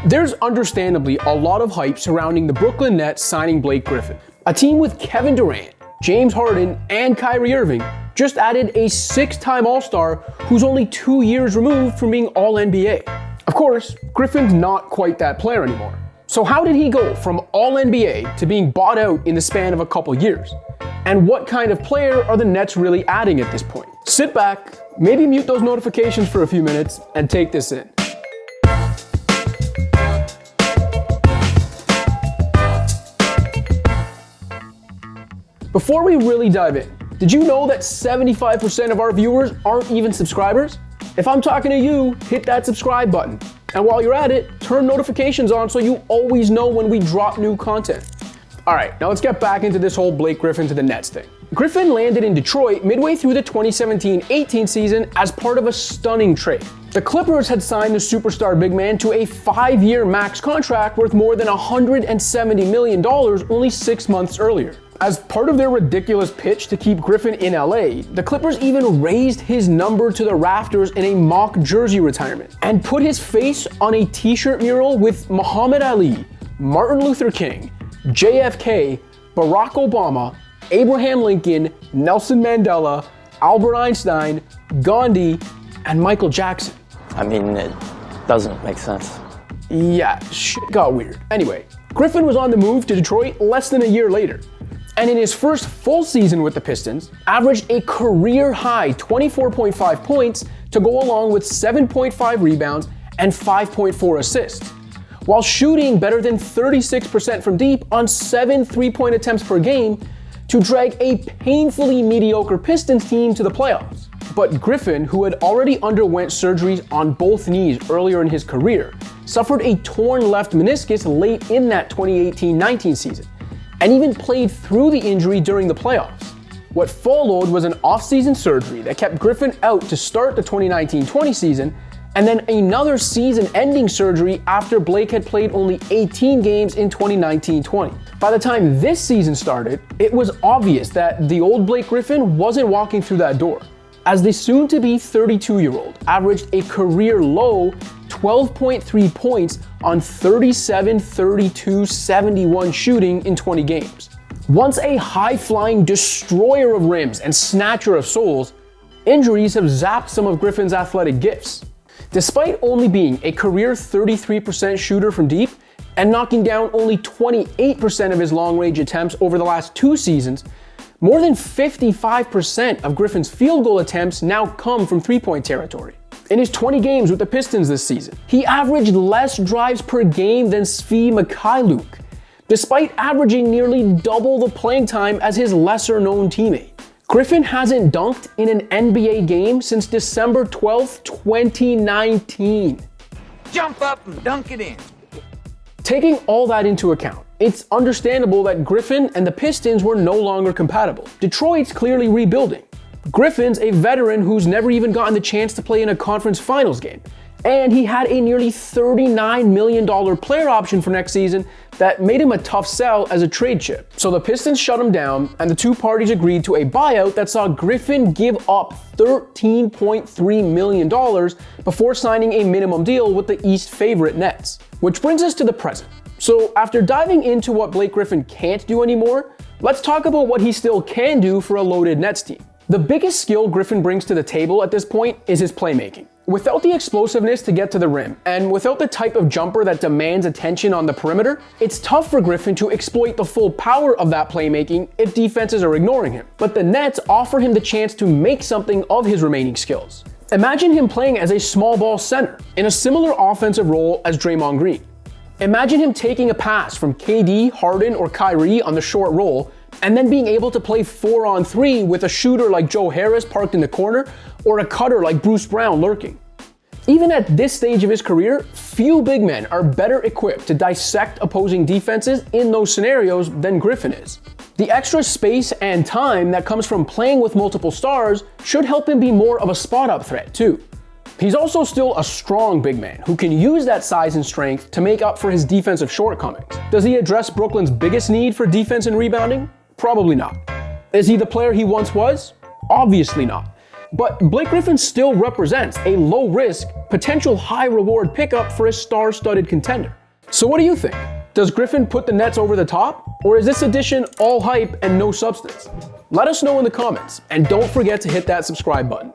There's understandably a lot of hype surrounding the Brooklyn Nets signing Blake Griffin. A team with Kevin Durant, James Harden, and Kyrie Irving just added a 6-time All-Star who's only 2 years removed from being All-NBA. Of course, Griffin's not quite that player anymore. So how did he go from All-NBA to being bought out in the span of a couple years? And what kind of player are the Nets really adding at this point? Sit back, maybe mute those notifications for a few minutes, and take this in. Before we really dive in, did you know that 75% of our viewers aren't even subscribers? If I'm talking to you, hit that subscribe button. And while you're at it, turn notifications on so you always know when we drop new content. Alright, now let's get back into this whole Blake Griffin to the Nets thing. Griffin landed in Detroit midway through the 2017-18 season as part of a stunning trade. The Clippers had signed the superstar big man to a 5-year max contract worth more than $170 million only 6 months earlier. As part of their ridiculous pitch to keep Griffin in LA, the Clippers even raised his number to the rafters in a mock jersey retirement and put his face on a t-shirt mural with Muhammad Ali, Martin Luther King, JFK, Barack Obama, Abraham Lincoln, Nelson Mandela, Albert Einstein, Gandhi, and Michael Jackson. I mean, it doesn't make sense. Yeah, shit got weird. Anyway, Griffin was on the move to Detroit less than a year later, and in his first full season with the Pistons, averaged a career-high 24.5 points to go along with 7.5 rebounds and 5.4 assists, while shooting better than 36% from deep on 7 3-point attempts per game to drag a painfully mediocre Pistons team to the playoffs. But Griffin, who had already underwent surgeries on both knees earlier in his career, suffered a torn left meniscus late in that 2018-19 season, and even played through the injury during the playoffs. What followed was an off-season surgery that kept Griffin out to start the 2019-20 season, and then another season-ending surgery after Blake had played only 18 games in 2019-20. By the time this season started, it was obvious that the old Blake Griffin wasn't walking through that door, as the soon-to-be 32-year-old averaged a career-low 12.3 points on 37, 32, 71 shooting in 20 games. Once a high-flying destroyer of rims and snatcher of souls, injuries have zapped some of Griffin's athletic gifts. Despite only being a career 33% shooter from deep and knocking down only 28% of his long-range attempts over the last 2 seasons, more than 55% of Griffin's field goal attempts now come from 3-point territory. In his 20 games with the Pistons this season, he averaged less drives per game than Svi Mykhailiuk, despite averaging nearly double the playing time as his lesser-known teammate. Griffin hasn't dunked in an NBA game since December 12, 2019. Jump up and dunk it in. Taking all that into account, it's understandable that Griffin and the Pistons were no longer compatible. Detroit's clearly rebuilding. Griffin's a veteran who's never even gotten the chance to play in a conference finals game, and he had a nearly $39 million player option for next season that made him a tough sell as a trade chip. So the Pistons shut him down, and the two parties agreed to a buyout that saw Griffin give up $13.3 million before signing a minimum deal with the East favorite Nets. Which brings us to the present. So after diving into what Blake Griffin can't do anymore, let's talk about what he still can do for a loaded Nets team. The biggest skill Griffin brings to the table at this point is his playmaking. Without the explosiveness to get to the rim, and without the type of jumper that demands attention on the perimeter, it's tough for Griffin to exploit the full power of that playmaking if defenses are ignoring him. But the Nets offer him the chance to make something of his remaining skills. Imagine him playing as a small ball center, in a similar offensive role as Draymond Green. Imagine him taking a pass from KD, Harden, or Kyrie on the short roll, and then being able to play 4-on-3 with a shooter like Joe Harris parked in the corner, or a cutter like Bruce Brown lurking. Even at this stage of his career, few big men are better equipped to dissect opposing defenses in those scenarios than Griffin is. The extra space and time that comes from playing with multiple stars should help him be more of a spot-up threat too. He's also still a strong big man who can use that size and strength to make up for his defensive shortcomings. Does he address Brooklyn's biggest need for defense and rebounding? Probably not. Is he the player he once was? Obviously not. But Blake Griffin still represents a low-risk, potential high-reward pickup for a star-studded contender. So what do you think? Does Griffin put the Nets over the top? Or is this addition all hype and no substance? Let us know in the comments, and don't forget to hit that subscribe button.